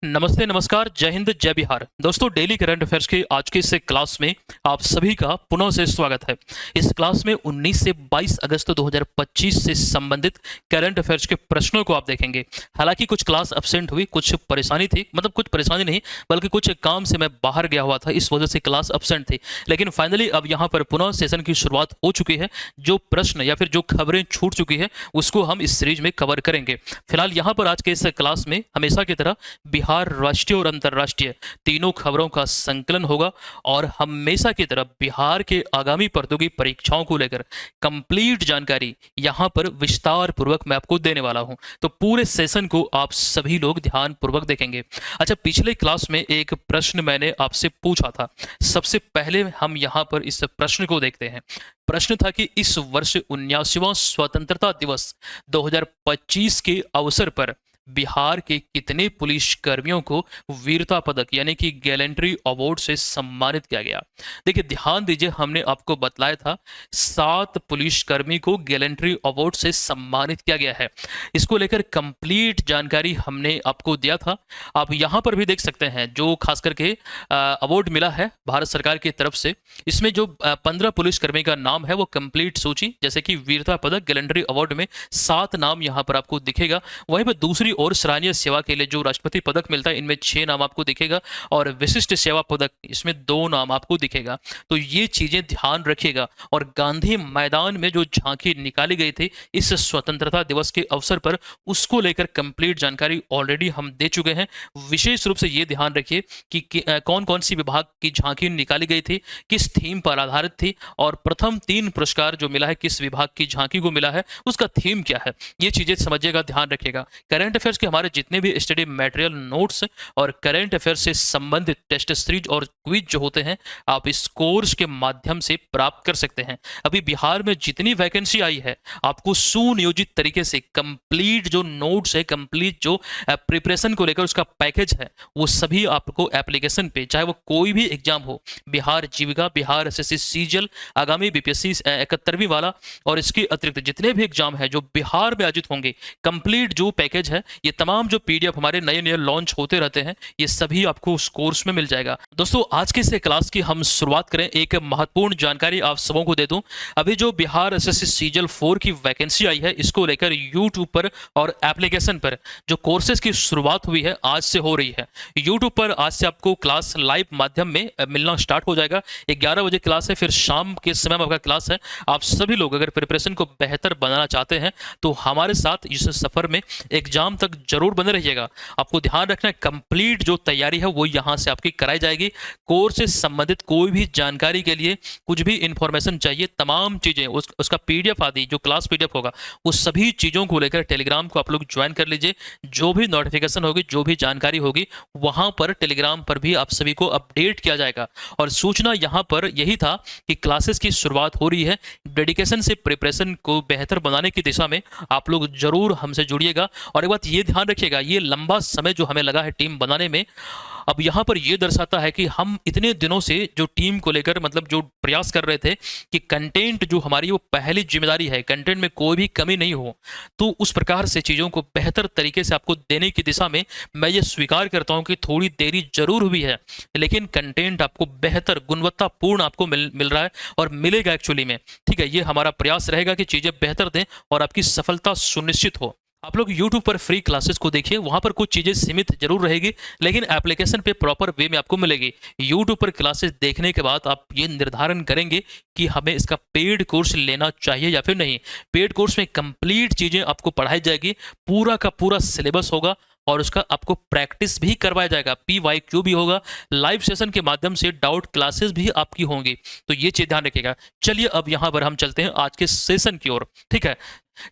नमस्ते, नमस्कार, जय हिंद, जय बिहार। दोस्तों, डेली करंट अफेयर्स के आज के इस क्लास में आप सभी का पुनः से स्वागत है। इस क्लास में 19 से 22 अगस्त 2025 से संबंधित करंट अफेयर्स के प्रश्नों को आप देखेंगे। हालांकि कुछ क्लास एब्सेंट हुई, कुछ परेशानी थी, मतलब कुछ परेशानी नहीं बल्कि कुछ काम से मैं बाहर गया हुआ था, इस वजह से क्लास एब्सेंट थी। लेकिन फाइनली अब यहाँ पर पुनः सेशन की शुरुआत हो चुकी है। जो प्रश्न या फिर जो खबरें छूट चुकी है उसको हम इस सीरीज में कवर करेंगे। फिलहाल यहाँ पर आज के इस क्लास में हमेशा की तरह बिहार राष्ट्रीय और अंतर्राष्ट्रीय तीनों खबरों का संकलन होगा और हमेशा की तरह बिहार के आगामी प्रतियोगी परीक्षाओं को लेकर कंप्लीट जानकारी यहां पर विस्तार पूर्वक मैं आपको देने वाला हूं। तो पूरे सेशन को आप सभी लोग ध्यान पूर्वक देखेंगे। अच्छा, पिछले क्लास में एक प्रश्न मैंने आपसे पूछा था। सबसे पहले हम यहां पर इस प्रश्न को देखते हैं। प्रश्न था कि इस वर्ष 79वां स्वतंत्रता दिवस 2025 के अवसर पर बिहार के कितने पुलिस कर्मियों को वीरता पदक यानी कि गैलेंट्री अवार्ड से सम्मानित किया गया। देखिए, ध्यान दीजिए, हमने आपको बतलाया था 7 पुलिस कर्मी को गैलेंट्री अवार्ड से सम्मानित किया गया है। इसको लेकर कंप्लीट जानकारी हमने आपको दिया था। आप यहाँ पर भी देख सकते हैं जो खास करके अवार्ड मिला है भारत सरकार की तरफ से। इसमें जो 15 पुलिस कर्मी का नाम है वो कंप्लीट सूची, जैसे कि वीरता पदक गैलेंट्री अवार्ड में 7 नाम यहाँ पर आपको दिखेगा। वहीं पर दूसरी और सराहनीय सेवा के लिए जो राष्ट्रपति पदक मिलता है, इनमें 6 नाम आपको दिखेगा और विशिष्ट सेवा पदक इसमें 2 नाम आपको दिखेगा। तो ये चीजें ध्यान रखिएगा। और गांधी मैदान में जो झांकी निकाली गई थी इस स्वतंत्रता दिवस के अवसर पर, उसको लेकर कंप्लीट जानकारी ऑलरेडी हम दे चुके हैं। विशेष रूप से ये ध्यान रखिए कि कौन कौन सी विभाग की झांकी निकाली गई थी, किस थीम पर आधारित थी और प्रथम 3 पुरस्कार जो मिला है किस विभाग की झांकी को मिला है, उसका थीम क्या है, ये चीजें समझिएगा, ध्यान रखिएगा। करंट अफेयर्स के हमारे जितने भी स्टडी मटेरियल, नोट्स और करंट अफेयर्स से संबंधित टेस्ट सीरीज और क्विज जो होते हैं, आप इस कोर्स के माध्यम से प्राप्त कर सकते हैं। अभी बिहार में जितनी वैकेंसी आई है, आपको सुनियोजित तरीके से कंप्लीट जो नोट्स है, कंप्लीट जो प्रिपरेशन को लेकर उसका पैकेज है, वो सभी आपको एप्लीकेशन पे, चाहे वो कोई भी एग्जाम हो, बिहार जीविका, बिहार एसएससी सीजीएल, आगामी बीपीएससी 71वीं वाला और इसके अतिरिक्त जितने भी एग्जाम है जो बिहार में आयोजित होंगे, कंप्लीट जो पैकेज है, ये तमाम जो पीडीएफ हमारे नए नए लॉन्च होते रहते हैं, ये सभी आपको उस कोर्स में मिल जाएगा। दोस्तों, आज के इस क्लास की हम शुरुआत करें। एक महत्वपूर्ण जानकारी आप सबों को दे दूं। अभी जो बिहार एसएससी सीजीएल 4 की वैकेंसी आई है, इसको लेकर यूट्यूब पर और एप्लीकेशन पर जो कोर्सेज की शुरुआत हुई है आज से हो रही है। यूट्यूब पर आज से आपको क्लास लाइव माध्यम में मिलना स्टार्ट हो जाएगा। 11 बजे क्लास है, फिर शाम के समय में आपका क्लास है। आप सभी लोग अगर प्रिपरेशन को बेहतर बनाना चाहते हैं तो हमारे साथ इस सफर में एग्जाम तक जरूर बने रहिएगा। आपको ध्यान रखना है, कंप्लीट जो तैयारी है वो यहाँ से आपकी कराई जाएगी। कोर्स से संबंधित कोई भी जानकारी के लिए, कुछ भी इंफॉर्मेशन चाहिए, तमाम चीजें उसका पीडीएफ आदि जो क्लास पीडीएफ होगा, उस सभी चीजों को लेकर टेलीग्राम को आप लोग ज्वाइन कर लीजिए। जो भी नोटिफिकेशन होगी, जो भी जानकारी होगी, वहां पर टेलीग्राम पर भी आप सभी को अपडेट किया जाएगा। और सूचना यहाँ पर यही था कि क्लासेस की शुरुआत हो रही है। डेडिकेशन से प्रिपरेशन को बेहतर बनाने की दिशा में आप लोग जरूर हमसे जुड़िएगा। और एक बात ये ध्यान रखिएगा, ये लंबा समय जो हमें लगा है टीम बनाने में, अब यहाँ पर ये दर्शाता है कि हम इतने दिनों से जो टीम को लेकर मतलब जो प्रयास कर रहे थे कि कंटेंट जो हमारी वो पहली जिम्मेदारी है, कंटेंट में कोई भी कमी नहीं हो, तो उस प्रकार से चीज़ों को बेहतर तरीके से आपको देने की दिशा में मैं ये स्वीकार करता हूँ कि थोड़ी देरी जरूर हुई है, लेकिन कंटेंट आपको बेहतर गुणवत्तापूर्ण आपको मिल रहा है और मिलेगा एक्चुअली में। ठीक है, ये हमारा प्रयास रहेगा कि चीज़ें बेहतर दें और आपकी सफलता सुनिश्चित हो। आप लोग YouTube पर फ्री क्लासेस को देखिए, वहां पर कुछ चीजें सीमित जरूर रहेगी, लेकिन एप्लीकेशन पे प्रॉपर वे में आपको मिलेगी। YouTube पर क्लासेस देखने के बाद आप ये निर्धारण करेंगे कि हमें इसका पेड कोर्स लेना चाहिए या फिर नहीं। पेड कोर्स में कंप्लीट चीजें आपको पढ़ाई जाएगी, पूरा का पूरा सिलेबस होगा और उसका आपको प्रैक्टिस भी करवाया जाएगा, PYQ भी होगा, लाइव सेशन के माध्यम से डाउट क्लासेस भी आपकी होंगी। तो ये चीज ध्यान रखिएगा। चलिए अब यहाँ पर हम चलते हैं आज के सेशन की ओर। ठीक है,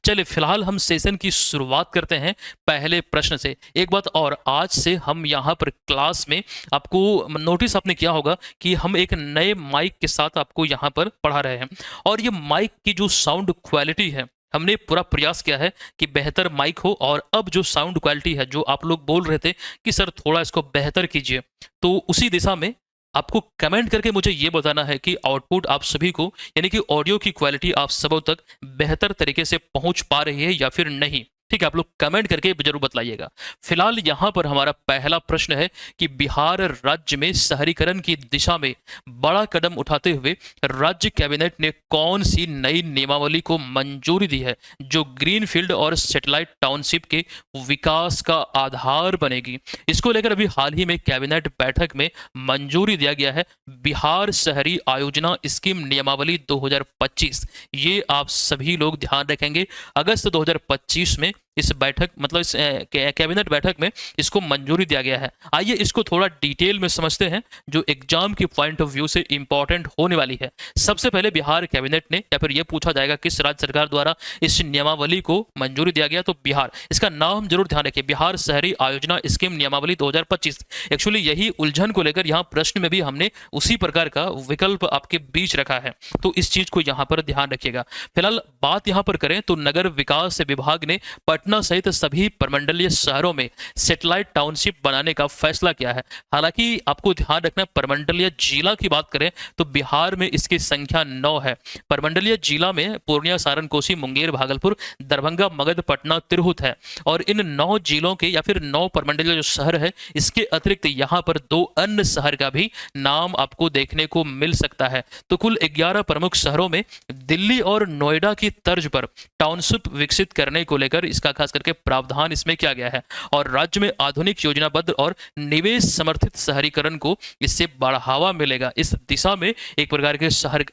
चलिए फिलहाल हम सेशन की शुरुआत करते हैं पहले प्रश्न से। एक बात और, आज से हम यहाँ पर क्लास में आपको नोटिस आपने किया होगा कि हम एक नए माइक के साथ आपको यहाँ पर पढ़ा रहे हैं और ये माइक की जो साउंड क्वालिटी है, हमने पूरा प्रयास किया है कि बेहतर माइक हो। और अब जो साउंड क्वालिटी है, जो आप लोग बोल रहे थे कि सर थोड़ा इसको बेहतर कीजिए, तो उसी दिशा में आपको कमेंट करके मुझे ये बताना है कि आउटपुट आप सभी को, यानी कि ऑडियो की क्वालिटी आप सबों तक बेहतर तरीके से पहुंच पा रही है या फिर नहीं। ठीक है, आप लोग कमेंट करके जरूर बतलाइएगा। फिलहाल यहाँ पर हमारा पहला प्रश्न है कि बिहार राज्य में शहरीकरण की दिशा में बड़ा कदम उठाते हुए राज्य कैबिनेट ने कौन सी नई नियमावली को मंजूरी दी है जो ग्रीनफील्ड और सैटेलाइट टाउनशिप के विकास का आधार बनेगी। इसको लेकर अभी हाल ही में कैबिनेट बैठक में मंजूरी दिया गया है बिहार शहरी आयोजना स्कीम नियमावली 2025। ये आप सभी लोग ध्यान रखेंगे, अगस्त 2025 में इस बैठक मतलब इस कैबिनेट बैठक में इसको मंजूरी दिया गया है। आइए इसको थोड़ा डिटेल में समझते हैं जो एग्जाम की पॉइंट ऑफ व्यू से इंपॉर्टेंट होने वाली है। सबसे पहले बिहार कैबिनेट ने या फिर यह पूछा जाएगा किस राज्य सरकार द्वारा इस नियमावली को मंजूरी दिया गया, तो बिहार। इसका नाम जरूर ध्यान रखिए, बिहार शहरी आयोजना स्कीम नियमावली 2025। एक्चुअली यही उलझन को लेकर यहाँ प्रश्न में भी हमने उसी प्रकार का विकल्प आपके बीच रखा है, तो इस चीज को यहाँ पर ध्यान रखिएगा। फिलहाल बात यहाँ पर करें तो नगर विकास विभाग ने पटना सहित सभी प्रमंडलीय शहरों में सैटेलाइट टाउनशिप बनाने का फैसला किया है। हालांकि आपको ध्यान रखना, प्रमंडलीय जिला की बात करें तो बिहार में इसकी संख्या 9 है। प्रमंडलीय जिला में पूर्णिया, सारण, कोसी, मुंगेर, भागलपुर, दरभंगा, मगध, पटना, तिरहुत है। और इन 9 जिलों के या फिर 9 प्रमंडलीय जो शहर है, इसके अतिरिक्त यहाँ पर 2 अन्य शहर का भी नाम आपको देखने को मिल सकता है। तो कुल 11 प्रमुख शहरों में दिल्ली और नोएडा की तर्ज पर टाउनशिप विकसित करने को लेकर इसका खास करके प्रावधान इसमें किया गया है। और राज्य में आधुनिक योजनाबद्ध और निवेश समर्थित शहरीकरण को इससे बढ़ावा मिलेगा। इस दिशा में एक प्रकार के शहर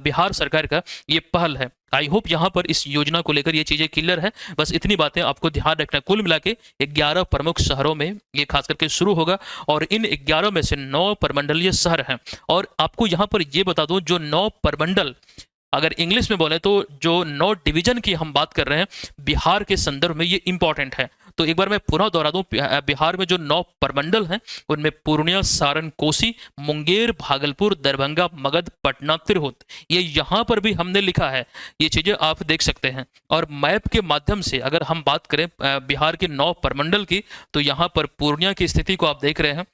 बिहार सरकार का ये पहल है। आई होप यहाँ पर इस योजना को लेकर ये चीजें क्लियर है। बस इतनी बातें आपको ध्यान रखना। कुल मिला के 11 प्रमुख शहरों में ये खास करके शुरू होगा और इन 11 में से 9 प्रमंडलीय शहर हैं। और आपको यहाँ पर ये बता दूं, जो 9 प्रमंडल, अगर इंग्लिश में बोले तो जो 9 डिवीजन की हम बात कर रहे हैं बिहार के संदर्भ में, ये इंपॉर्टेंट है। तो एक बार मैं पुनः दोहरा दूं, बिहार में जो 9 प्रमंडल हैं उनमें पूर्णिया, सारण, कोसी, मुंगेर, भागलपुर, दरभंगा, मगध, पटना, तिरहुत, ये यहाँ पर भी हमने लिखा है। ये चीजें आप देख सकते हैं। और मैप के माध्यम से अगर हम बात करें बिहार के 9 प्रमंडल की, तो यहाँ पर पूर्णिया की स्थिति को आप देख रहे हैं।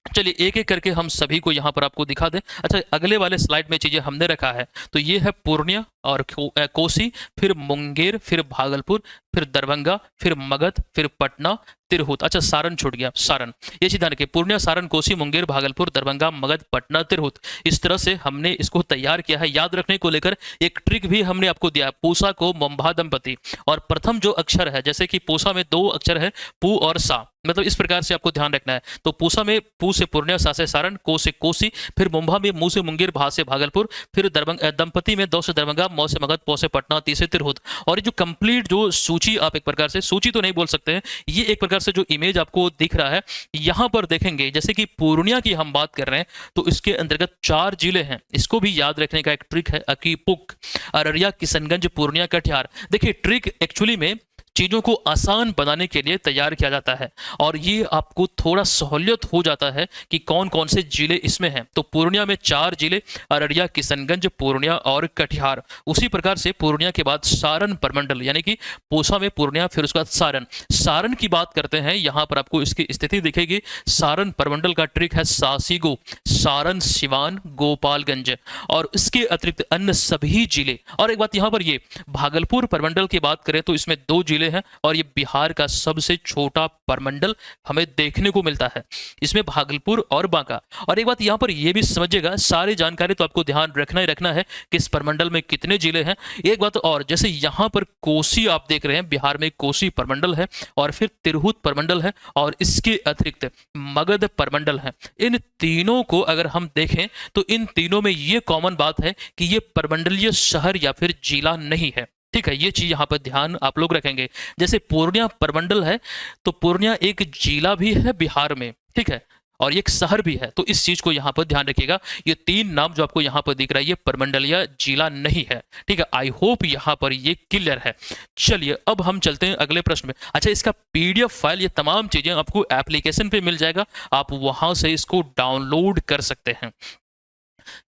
चलिए एक एक करके हम सभी को यहाँ पर आपको दिखा दें। अच्छा, अगले वाले स्लाइड में चीजें हमने रखा है, तो ये है पूर्णिया और कोसी, फिर मुंगेर, फिर भागलपुर, फिर दरभंगा, फिर मगध, फिर पटना, तिरहुत। अच्छा, सारण छूट गया, सारण। ये चीज ध्यान रखिए, पूर्णिया, सारण, कोसी, मुंगेर, भागलपुर, दरभंगा, मगध, पटना, तिरहुत। इस तरह से हमने इसको तैयार किया है। याद रखने को लेकर एक ट्रिक भी हमने आपको दिया, पूसा को मुंभा दंपति। और प्रथम जो अक्षर है, जैसे कि पूसा में 2 अक्षर है, पू और सा, मतलब इस प्रकार से आपको ध्यान रखना है। तो पूसा में पू से पूर्णिया, सा से सारण, को से कोसी, फिर मुंभा में मू से मुंगेर, भा से भागलपुर, फिर दंपति में 2 से दरभंगा, मौ से मगध, पौ से पटना, ती से तिरहुत। और ये जो कंप्लीट जो सूची, आप एक प्रकार से सूची तो नहीं बोल सकते हैं, ये एक प्रकार से जो इमेज आपको दिख रहा है यहाँ पर देखेंगे, जैसे कि पूर्णिया की हम बात कर रहे हैं तो इसके अंतर्गत 4 जिले हैं। इसको भी याद रखने का एक ट्रिक है, अकीपुक, अररिया, किशनगंज, पूर्णिया, कटिहार। देखिए ट्रिक एक्चुअली में चीज़ों को आसान बनाने के लिए तैयार किया जाता है और ये आपको थोड़ा सहूलियत हो जाता है कि कौन कौन से जिले इसमें हैं। तो पूर्णिया में 4 जिले, अररिया, किशनगंज, पूर्णिया और कटिहार। उसी प्रकार से पूर्णिया के बाद सारण प्रमंडल, यानी कि पूसा में पूर्णिया, फिर उसके बाद सारण। सारण की बात करते हैं, यहाँ पर आपको इसकी स्थिति दिखेगी। सारण प्रमंडल का ट्रिक है सासीगो, सारण, सिवान, गोपालगंज और इसके अतिरिक्त अन्य सभी जिले। और एक बात यहाँ पर ये भागलपुर प्रमंडल की बात करें तो इसमें 2 जिले हैं और ये बिहार का सबसे छोटा प्रमंडल हमें देखने को मिलता है, इसमें भागलपुर और बांका। और एक बात यहाँ पर ये भी समझिएगा, सारी जानकारी तो आपको ध्यान रखना ही रखना है कि इस प्रमंडल में कितने जिले हैं। एक बात और, जैसे यहाँ पर कोसी आप देख रहे हैं, बिहार में कोसी प्रमंडल है और फिर तिरहुत प्रमंडल है और इसके अतिरिक्त मगध प्रमंडल है। इन तीनों को अगर हम देखें तो इन तीनों में ये कॉमन बात है कि ये प्रमंडलीय शहर या फिर जिला नहीं है। ठीक है, ये चीज यहाँ पर ध्यान आप लोग रखेंगे। जैसे पूर्णिया प्रमंडल है तो पूर्णिया एक जिला भी है बिहार में, ठीक है, और एक शहर भी है। तो इस चीज को यहाँ पर ध्यान रखिएगा। ये 3 नाम जो आपको यहाँ पर दिख रहा है, ये प्रमंडलीय जिला नहीं है। ठीक है, आई होप यहाँ पर ये क्लियर है। चलिए अब हम चलते हैं अगले प्रश्न में। अच्छा, इसका PDF फाइल, ये तमाम चीजें आपको एप्लीकेशन पे मिल जाएगा, आप वहां से इसको डाउनलोड कर सकते हैं।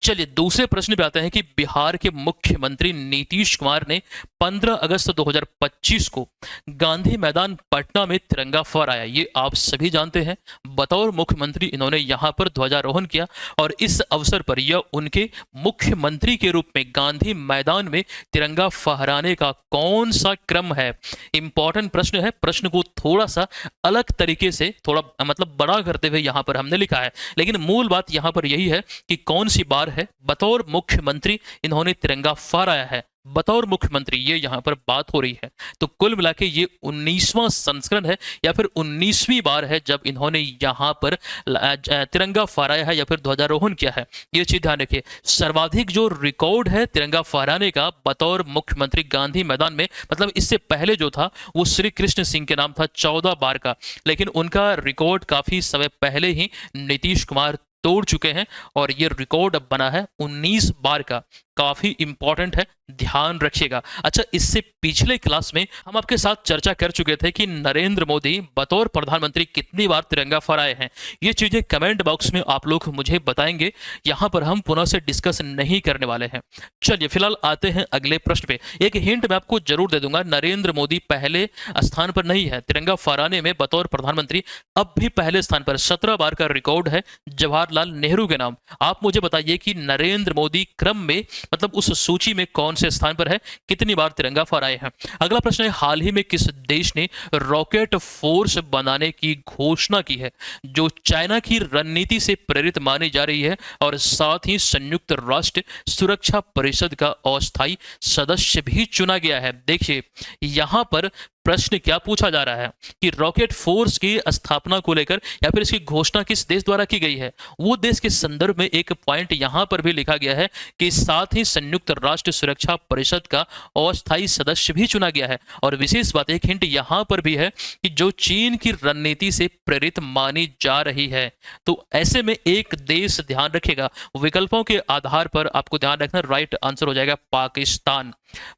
चलिए दूसरे प्रश्न पे आते हैं कि बिहार के मुख्यमंत्री नीतीश कुमार ने 15 अगस्त 2025 को गांधी मैदान पटना में तिरंगा फहराया। ये आप सभी जानते हैं। बतौर मुख्यमंत्री इन्होंने यहां पर ध्वजारोहण किया और इस अवसर पर यह उनके मुख्यमंत्री के रूप में गांधी मैदान में तिरंगा फहराने का कौन सा क्रम है। इंपॉर्टेंट प्रश्न है। प्रश्न को थोड़ा सा अलग तरीके से, थोड़ा मतलब बड़ा करते हुए यहां पर हमने लिखा है, लेकिन मूल बात यहां पर यही है कि कौन सी बार है बतौर मुख्यमंत्री इन्होंने तिरंगा फहराया है। बतौर मुख्यमंत्री ये यहां पर बात हो रही है। तो कुल मिला के ये 19वां संस्करण है या फिर 19वीं बार है जब इन्होंने यहां पर तिरंगा फहराया है या फिर ध्वजारोहण किया है। ये चीज ध्यान रखिए। सर्वाधिक जो रिकॉर्ड है तिरंगा फहराने का बतौर मुख्यमंत्री गांधी मैदान में, मतलब इससे पहले जो था वो श्री कृष्ण सिंह के नाम था 14 बार का, लेकिन उनका रिकॉर्ड काफी समय पहले ही नीतीश कुमार तोड़ चुके हैं और ये रिकॉर्ड अब बना है 19 बार का। काफी इंपॉर्टेंट है, ध्यान रखिएगा। अच्छा, इससे पिछले क्लास में हम आपके साथ चर्चा कर चुके थे कि नरेंद्र मोदी बतौर प्रधानमंत्री कितनी बार तिरंगा फहराए हैं। ये चीजें कमेंट बॉक्स में आप लोग मुझे बताएंगे, यहां पर हम पुनः से डिस्कस नहीं करने वाले हैं। चलिए फिलहाल आते हैं अगले प्रश्न पे। एक हिंट मैं आपको जरूर दे दूंगा, नरेंद्र मोदी पहले स्थान पर नहीं है तिरंगा फहराने में बतौर प्रधानमंत्री। अब भी पहले स्थान पर 17 बार का रिकॉर्ड है जवाहरलाल नेहरू के नाम। आप मुझे बताइए कि नरेंद्र मोदी क्रम में, मतलब उस सूची में कौन से स्थान पर है, कितनी बार तिरंगा फहराए हैं। अगला प्रश्न है, हाल ही में किस देश ने रॉकेट फोर्स बनाने की घोषणा की है, जो चाइना की रणनीति से प्रेरित मानी जा रही है और साथ ही संयुक्त राष्ट्र सुरक्षा परिषद का अस्थायी सदस्य भी चुना गया है। देखिए यहां पर प्रश्न क्या पूछा जा रहा है कि रॉकेट फोर्स की स्थापना को लेकर या फिर इसकी घोषणा किस देश द्वारा की गई है। वो देश के संदर्भ में एक पॉइंट यहां पर भी लिखा गया है कि साथ ही संयुक्त राष्ट्र सुरक्षा परिषद का अस्थायी सदस्य भी चुना गया है। और विशेष बात, एक हिंट यहां पर भी है कि जो चीन की रणनीति से प्रेरित मानी जा रही है। तो ऐसे में एक देश, ध्यान रखिएगा, विकल्पों के आधार पर आपको ध्यान रखना, राइट आंसर हो जाएगा पाकिस्तान।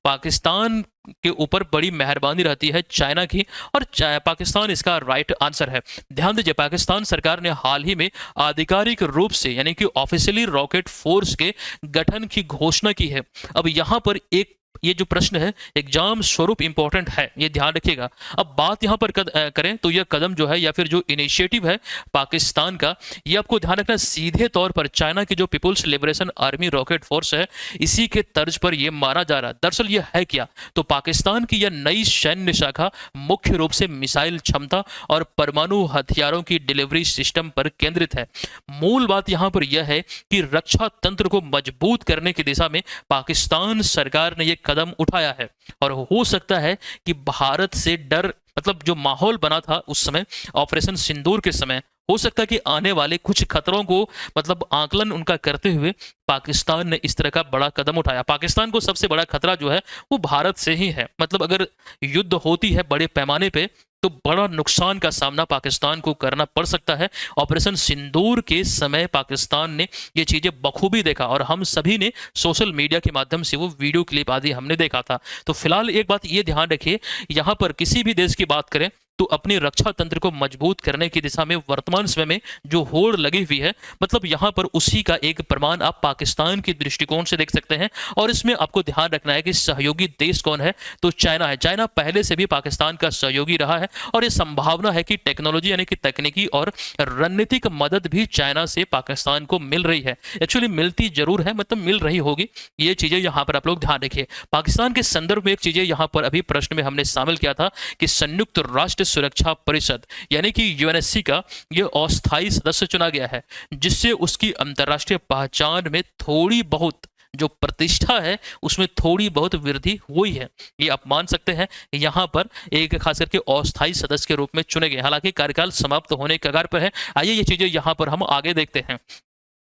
पाकिस्तान के ऊपर बड़ी मेहरबानी रहती है चाइना की और पाकिस्तान इसका राइट आंसर है। ध्यान दीजिए, पाकिस्तान सरकार ने हाल ही में आधिकारिक रूप से यानी कि ऑफिशियली रॉकेट फोर्स के गठन की घोषणा की है। अब यहां पर एक ये जो प्रश्न है एग्जाम स्वरूप इंपॉर्टेंट है, ये ध्यान रखिएगा। अब बात यहां पर करें तो यह कदम जो है या फिर जो इनिशिएटिव है पाकिस्तान का, ये आपको ध्यान रखना सीधे तौर पर चाइना की जो People's Liberation Army Rocket Force है इसी के तर्ज पर यह माना जा रहा है। दरअसल यह है क्या, तो पाकिस्तान की यह नई सैन्य शाखा मुख्य रूप से मिसाइल क्षमता और परमाणु हथियारों की डिलीवरी सिस्टम पर केंद्रित है। मूल बात यहां पर यह है कि रक्षा तंत्र को मजबूत करने की दिशा में पाकिस्तान सरकार ने यह कदम उठाया है और हो सकता है कि भारत से डर, मतलब जो माहौल बना था उस समय ऑपरेशन सिंदूर के समय, हो सकता है कि आने वाले कुछ खतरों को मतलब आकलन उनका करते हुए पाकिस्तान ने इस तरह का बड़ा कदम उठाया। पाकिस्तान को सबसे बड़ा खतरा जो है वो भारत से ही है। मतलब अगर युद्ध होती है बड़े पैमाने पे तो बड़ा नुकसान का सामना पाकिस्तान को करना पड़ सकता है। ऑपरेशन सिंदूर के समय पाकिस्तान ने ये चीजें बखूबी देखा और हम सभी ने सोशल मीडिया के माध्यम से वो वीडियो क्लिप आदि हमने देखा था। तो फिलहाल एक बात ये ध्यान रखिए, यहाँ पर किसी भी देश की बात करें तो अपने रक्षा तंत्र को मजबूत करने की दिशा में वर्तमान समय में जो होड़ लगी हुई है, मतलब यहाँ पर उसी का एक प्रमाण आप पाकिस्तान के दृष्टिकोण से देख सकते हैं। और इसमें आपको ध्यान रखना है कि सहयोगी देश कौन है, तो चाइना है। चाइना पहले से भी पाकिस्तान का सहयोगी रहा है और ये संभावना है कि टेक्नोलॉजी यानी कि तकनीकी और रणनीतिक मदद भी चाइना से पाकिस्तान को मिल रही है। एक्चुअली मिलती जरूर है, मतलब मिल रही होगी। ये चीजें यहाँ पर आप लोग ध्यान रखिए। पाकिस्तान के संदर्भ में एक चीजें यहाँ पर अभी प्रश्न में हमने शामिल किया था कि संयुक्त राष्ट्र सुरक्षा परिषद यानी कि यूएनएससी का यह अस्थायी सदस्य चुना गया है, जिससे उसकी अंतर्राष्ट्रीय पहचान में थोड़ी बहुत जो प्रतिष्ठा है उसमें थोड़ी बहुत वृद्धि हुई है। ये आप मान सकते हैं। यहाँ पर एक खास करके अस्थायी सदस्य के रूप में चुने गए, हालांकि कार्यकाल समाप्त होने के कगार पर है। आइए ये चीजें यहाँ पर हम आगे देखते हैं।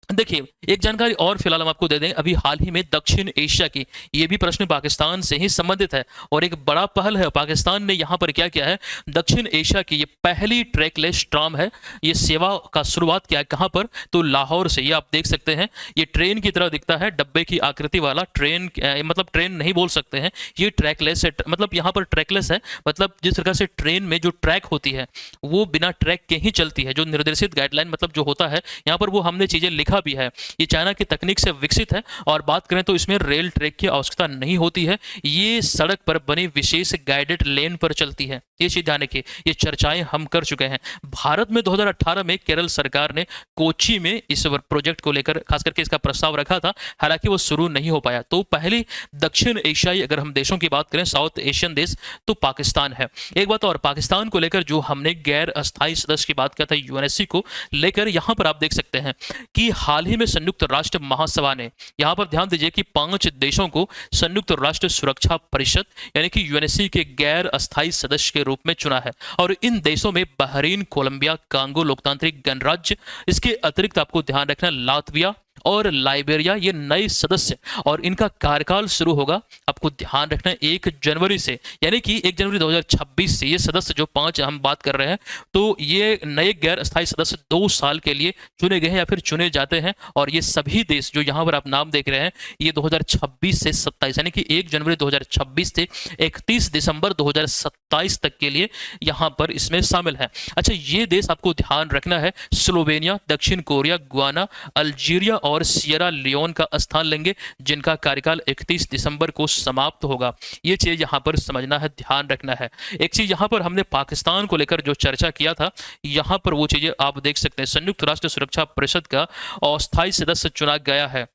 देखिए एक जानकारी और फिलहाल हम आपको दे दें, अभी हाल ही में दक्षिण एशिया की, ये भी प्रश्न पाकिस्तान से ही संबंधित है और एक बड़ा पहल है। पाकिस्तान ने यहाँ पर क्या किया है, दक्षिण एशिया की ये पहली ट्रैकलेस ट्राम है, ये सेवा का शुरुआत किया है। कहाँ पर, तो लाहौर से। ये आप देख सकते हैं, ये ट्रेन की तरह दिखता है, डब्बे की आकृति वाला ट्रेन, मतलब ट्रेन नहीं बोल सकते हैं, ये ट्रैकलेस है। मतलब यहाँ पर ट्रैकलेस है, मतलब जिस प्रकार से ट्रेन में जो ट्रैक होती है वो बिना ट्रैक के ही चलती है, जो निर्देशित गाइडलाइन मतलब जो होता है, यहाँ पर वो हमने चीजें लिखा भी है, ये चाइना की तकनीक से विकसित है। और बात करें तो इसमें रेल ट्रैक की आवश्यकता नहीं होती है, ये सड़क पर बनी विशेष गाइडेड लेन पर चलती है। ये चीज ध्यान रखिए, ये चर्चाएं हम कर चुके हैं। भारत में 2018 में केरल सरकार ने कोच्चि में इस प्रोजेक्ट को लेकर खास करके इसका प्रस्ताव रखा था, हालांकि वो शुरू नहीं हो पाया। तो पहली दक्षिण एशियाई अगर हम देशों की बात करें, साउथ एशियन देश, तो पाकिस्तान है। एक बात और, पाकिस्तान को लेकर जो हमने गैर अस्थायी सदस्य की बात किया था यूएनएससी को लेकर, यहां पर आप देख सकते हैं कि हाल ही में संयुक्त राष्ट्र महासभा ने, यहां पर ध्यान दीजिए कि 5 देशों को संयुक्त राष्ट्र सुरक्षा परिषद यानी कि यूएनएससी के गैर अस्थायी सदस्य के रूप में चुना है। और इन देशों में बहरीन, कोलंबिया, कांगो लोकतांत्रिक गणराज्य, इसके अतिरिक्त आपको ध्यान रखना लातविया और लाइबेरिया, ये नए सदस्य, और इनका कार्यकाल शुरू होगा, आपको ध्यान रखना 1 जनवरी से, यानी कि 1 जनवरी 2026 से। ये सदस्य जो 5 हम बात कर रहे हैं, तो ये नए गैर अस्थायी सदस्य 2 साल के लिए चुने गए हैं या फिर चुने जाते हैं। और ये सभी देश जो यहाँ पर आप नाम देख रहे हैं, ये 2026 से 27 यानी कि 1 जनवरी 2026 से 31 दिसंबर 2027 तक के लिए यहाँ पर इसमें शामिल है। अच्छा, ये देश आपको ध्यान रखना है, स्लोवेनिया, दक्षिण कोरिया, गुयाना, अल्जीरिया और सियरा लियोन का स्थान लेंगे, जिनका कार्यकाल 31 दिसंबर को समाप्त होगा। ये चीज यहां पर समझना है, ध्यान रखना है। एक चीज यहां पर हमने पाकिस्तान को लेकर जो चर्चा किया था, यहां पर वो चीजें आप देख सकते हैं। संयुक्त राष्ट्र सुरक्षा परिषद का अस्थायी सदस्य चुना गया है।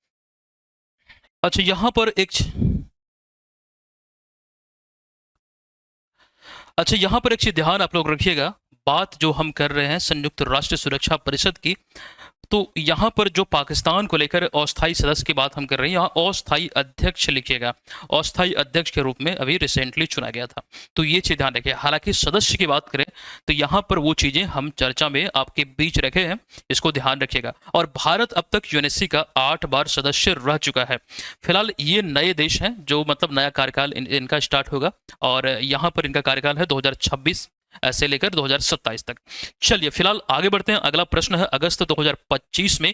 अच्छा, यहां पर एक चीज ध्यान आप लोग रखिएगा, बात जो हम कर रहे हैं संयुक्त राष्ट्र सुरक्षा परिषद की, तो यहाँ पर जो पाकिस्तान को लेकर अस्थायी सदस्य की बात हम कर रहे हैं, यहाँ अस्थायी अध्यक्ष लिखिएगा, अस्थायी अध्यक्ष के रूप में अभी रिसेंटली चुना गया था। तो ये चीज़ ध्यान रखिए। हालांकि सदस्य की बात करें तो यहाँ पर वो चीज़ें हम चर्चा में आपके बीच रखे हैं, इसको ध्यान रखिएगा। और भारत अब तक यूएनएससी का 8 बार सदस्य रह चुका है। फिलहाल ये नए देश हैं जो मतलब नया कार्यकाल इनका स्टार्ट होगा, और यहाँ पर इनका कार्यकाल है 2026 ऐसे लेकर 2027 तक। चलिए फिलहाल आगे बढ़ते हैं। अगला प्रश्न है, अगस्त 2025 में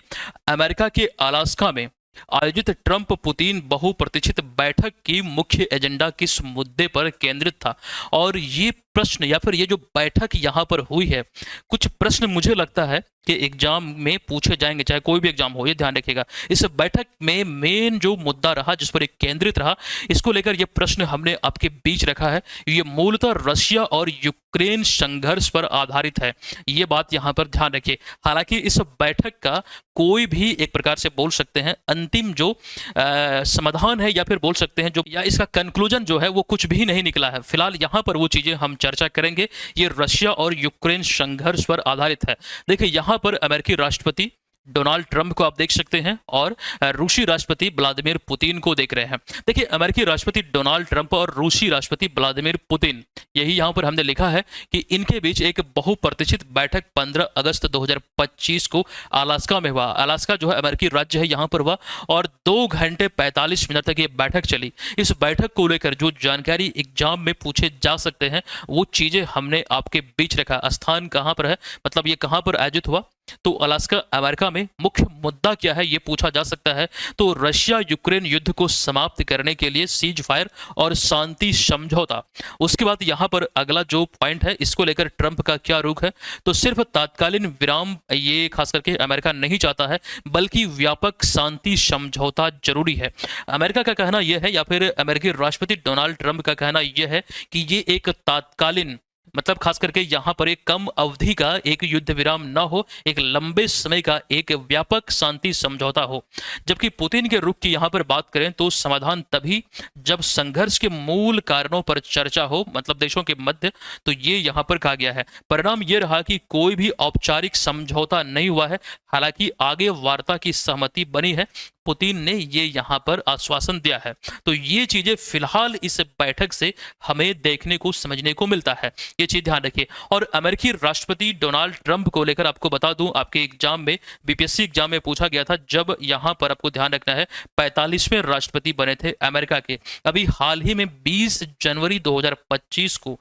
अमेरिका के अलास्का में आयोजित ट्रंप पुतिन बहुप्रतीक्षित बैठक की मुख्य एजेंडा किस मुद्दे पर केंद्रित था? और ये प्रश्न या फिर ये जो बैठक यहाँ पर हुई है, कुछ प्रश्न मुझे लगता है कि एग्जाम में पूछे जाएंगे, चाहे कोई भी एग्जाम हो, ये ध्यान रखिएगा। इस बैठक में मेन जो मुद्दा रहा, जिस पर एक केंद्रित रहा, इसको लेकर ये प्रश्न हमने आपके बीच रखा है। ये मूलतः रशिया और यूक्रेन संघर्ष पर आधारित है, ये बात यहाँ पर ध्यान रखिए। हालांकि इस बैठक का कोई भी एक प्रकार से बोल सकते हैं अंतिम जो समाधान है, या फिर बोल सकते हैं जो, या इसका कंक्लूजन जो है, वो कुछ भी नहीं निकला है। फिलहाल यहाँ पर वो चीजें हम चर्चा करेंगे, ये रशिया और यूक्रेन संघर्ष पर आधारित है। देखिए यहाँ पर अमेरिकी राष्ट्रपति डोनाल्ड ट्रंप को आप देख सकते हैं और रूसी राष्ट्रपति व्लादिमीर पुतिन को देख रहे हैं। देखिए अमेरिकी राष्ट्रपति डोनाल्ड ट्रंप और रूसी राष्ट्रपति व्लादिमीर पुतिन, यही यहाँ पर हमने लिखा है कि इनके बीच एक बहुप्रतीक्षित बैठक 15 अगस्त 2025 को अलास्का में हुआ। अलास्का जो है अमेरिकी राज्य है, यहाँ पर हुआ, और 2 घंटे 45 मिनट तक ये बैठक चली। इस बैठक को लेकर जो जानकारी एग्जाम में पूछे जा सकते हैं, वो चीजें हमने आपके बीच रखा। स्थान कहाँ पर है, मतलब ये कहाँ पर आयोजित हुआ, तो अलास्का अमेरिका में। मुख्य मुद्दा क्या है ये पूछा जा सकता है, तो रशिया यूक्रेन युद्ध को समाप्त करने के लिए सीज फायर और शांति समझौता। उसके बाद यहाँ पर अगला जो पॉइंट है, इसको लेकर ट्रंप का क्या रुख है, तो सिर्फ तात्कालिन विराम ये खास करके अमेरिका नहीं चाहता है, बल्कि व्यापक शांति समझौता जरूरी है। अमेरिका का कहना यह है, या फिर अमेरिकी राष्ट्रपति डोनाल्ड ट्रंप का कहना यह है कि ये एक तात्कालिन, मतलब खास करके यहाँ पर एक कम अवधि का एक युद्ध विराम न हो, एक लंबे समय का एक व्यापक शांति समझौता हो। जबकि पुतिन के रुख की यहाँ पर बात करें तो समाधान तभी जब संघर्ष के मूल कारणों पर चर्चा हो, मतलब देशों के मध्य, तो ये यहाँ पर कहा गया है। परिणाम ये रहा कि कोई भी औपचारिक समझौता नहीं हुआ है, हालांकि आगे वार्ता की सहमति बनी है। पुतिन ने ये यहाँ पर आश्वासन दिया है। तो ये चीजें फिलहाल इस बैठक से हमें देखने को समझने को मिलता है, ये चीज ध्यान रखिए। और अमेरिकी राष्ट्रपति डोनाल्ड ट्रंप को लेकर आपको बता दूं, आपके एग्जाम में बीपीएससी एग्जाम में पूछा गया था, जब यहाँ पर आपको ध्यान रखना है 45वें राष्ट्रपति बने थे अमेरिका के। अभी हाल ही में 20 जनवरी 2025 को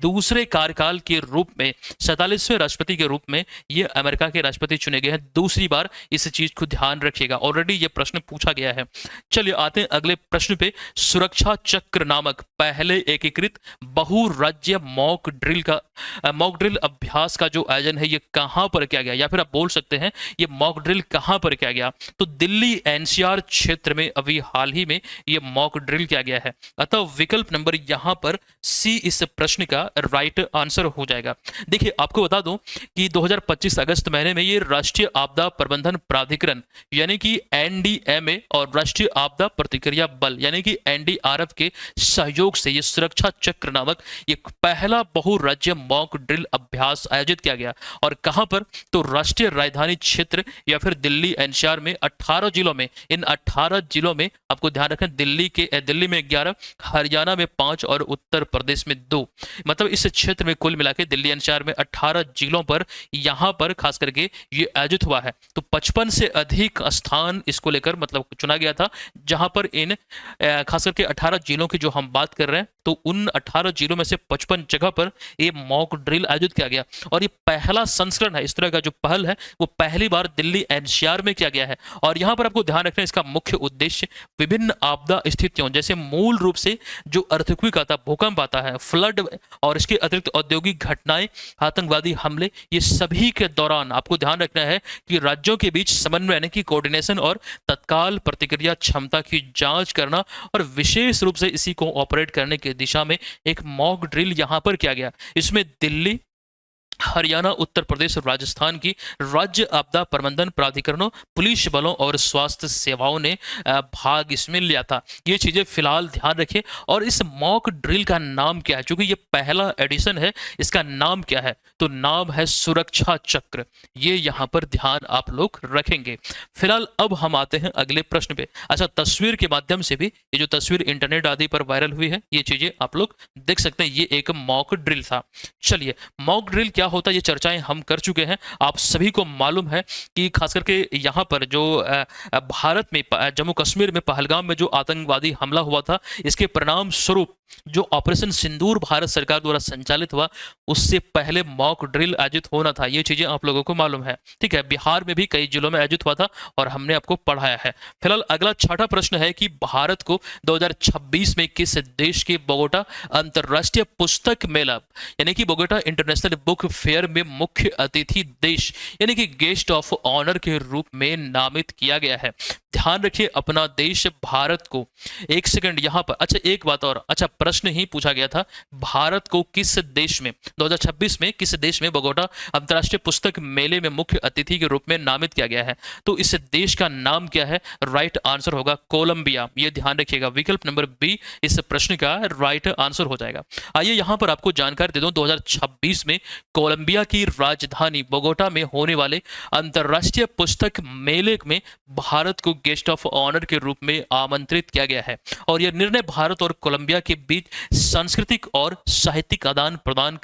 दूसरे कार्यकाल के रूप में 47वें राष्ट्रपति के रूप में ये अमेरिका के राष्ट्रपति चुने गए हैं दूसरी बार। इस चीज को ध्यान रखिएगा। ऑलरेडी ये प्रश्न पूछा गया है। चलिए आते हैं अगले प्रश्न पे। सुरक्षा चक्र नामक पहले एकीकृत बहुराज्य मॉक ड्रिल अभ्यास का जो आयोजन है ये कहां पर किया गया, या फिर आप बोल सकते हैं ये मॉक ड्रिल कहां पर किया गया? तो दिल्ली एनसीआर क्षेत्र में अभी हाल ही में ये मॉक ड्रिल किया गया है। अतः विकल्प नंबर यहां पर सी इस प्रश्न का राइट आंसर हो जाएगा। देखिए आपको बता दूं कि 2025 अगस्त महीने में ये राष्ट्रीय आपदा प्रबंधन प्राधिकरण यानी कि एनडीएमए और राष्ट्रीय आपदा प्रतिक्रिया बल यानी कि एनडीआरएफ के सहयोग से ये सुरक्षा चक्र नामक ये पहला बहुराज्य मॉक ड्रिल अभ्यास आयोजित किया गया। और कहां पर? तो राष्ट्रीय राजधानी क्षेत्र या फिर दिल्ली एनसीआर में 18 जिलों में। इन 18 जिलों में आपको ध्यान रखें दिल्ली में 11, हरियाणा में 5 और उत्तर प्रदेश में 2। मतलब इस क्षेत्र में कुल मिलाकर दिल्ली एनसीआर में 18 जिलों पर यहां पर खास करके ये आयोजित हुआ है। तो 55 से अधिक स्थान इसको लेकर मतलब चुना गया था, जहां पर इन खास करके 18 जिलों की जो हम बात कर रहे हैं तो उन 18 जिलों में से 55 जगह पर ये मॉक ड्रिल आयोजित किया गया। और ये पहला संस्करण है, इस तरह का जो पहल है वो पहली बार दिल्ली एनसीआर में किया गया है। और यहाँ पर आपको ध्यान रखना है इसका मुख्य उद्देश्य विभिन्न आपदा स्थितियों जैसे मूल रूप से जो अर्थक्वेक आता, भूकंप आता है, फ्लड और इसके अतिरिक्त औद्योगिक घटनाएं, आतंकवादी हमले, ये सभी के दौरान आपको ध्यान रखना है कि राज्यों के बीच समन्वय यानी कि कोऑर्डिनेशन और तत्काल प्रतिक्रिया क्षमता की जांच करना और विशेष रूप से इसी को ऑपरेट करने की दिशा में एक मॉक ड्रिल यहां पर किया गया। इसमें दिल्ली, हरियाणा, उत्तर प्रदेश और राजस्थान की राज्य आपदा प्रबंधन प्राधिकरणों, पुलिस बलों और स्वास्थ्य सेवाओं ने भाग इसमें लिया था। ये चीजें फिलहाल ध्यान रखें। और इस मॉक ड्रिल का नाम क्या है? क्योंकि ये पहला एडिशन है, इसका नाम क्या है? तो नाम है सुरक्षा चक्र। ये यहाँ पर ध्यान आप लोग रखेंगे। फिलहाल अब हम आते हैं अगले प्रश्न पे। अच्छा, तस्वीर के माध्यम से भी ये जो तस्वीर इंटरनेट आदि पर वायरल हुई है ये चीजें आप लोग देख सकते हैं। ये एक मॉक ड्रिल था। चलिए, मॉक ड्रिल क्या होता है ये चर्चाएं हम कर चुके हैं। आप सभी को मालूम है कि खास करके यहाँ पर जो भारत में जम्मू कश्मीर में पहलगाम में जो आतंकवादी हमला हुआ था, इसके परिणाम स्वरूप जो ऑपरेशन सिंदूर भारत सरकार द्वारा संचालित हुआ उससे पहले मॉक ड्रिल आयोजित होना था। ये चीजें आप लोगों को मालूम है, ठीक है। बिहार में भी कई जिलों में आयोजित हुआ था और हमने आपको पढ़ाया है। फिलहाल अगला छठा प्रश्न है कि भारत को 2026 में किस देश के बोगोटा अंतरराष्ट्रीय पुस्तक मेला यानी कि बोगोटा इंटरनेशनल बुक फेयर में मुख्य अतिथि देश यानी कि गेस्ट ऑफ ऑनर के रूप में नामित किया गया है? ध्यान रखिए अपना देश भारत को। एक सेकंड यहाँ पर, अच्छा एक बात और, अच्छा प्रश्न ही पूछा गया था भारत को किस देश में 2026 में किस देश में बोगोटा अंतर्राष्ट्रीय पुस्तक मेले में मुख्य अतिथि के रूप में नामित किया गया है? तो इस देश का नाम क्या है? राइट आंसर होगा कोलंबिया। ये ध्यान रखिएगा, विकल्प नंबर बी इस प्रश्न का राइट आंसर हो जाएगा। आइए यहाँ पर आपको जानकारी दे दूं, 2026 में कोलंबिया की राजधानी बोगोटा में होने वाले अंतर्राष्ट्रीय पुस्तक मेले में भारत को गेस्ट ऑफ ऑनर के रूप में आमंत्रित किया गया है। और यह निर्णय भारत और कोलंबिया के बीच सांस्कृतिक और साहित्यिक आदान प्रदान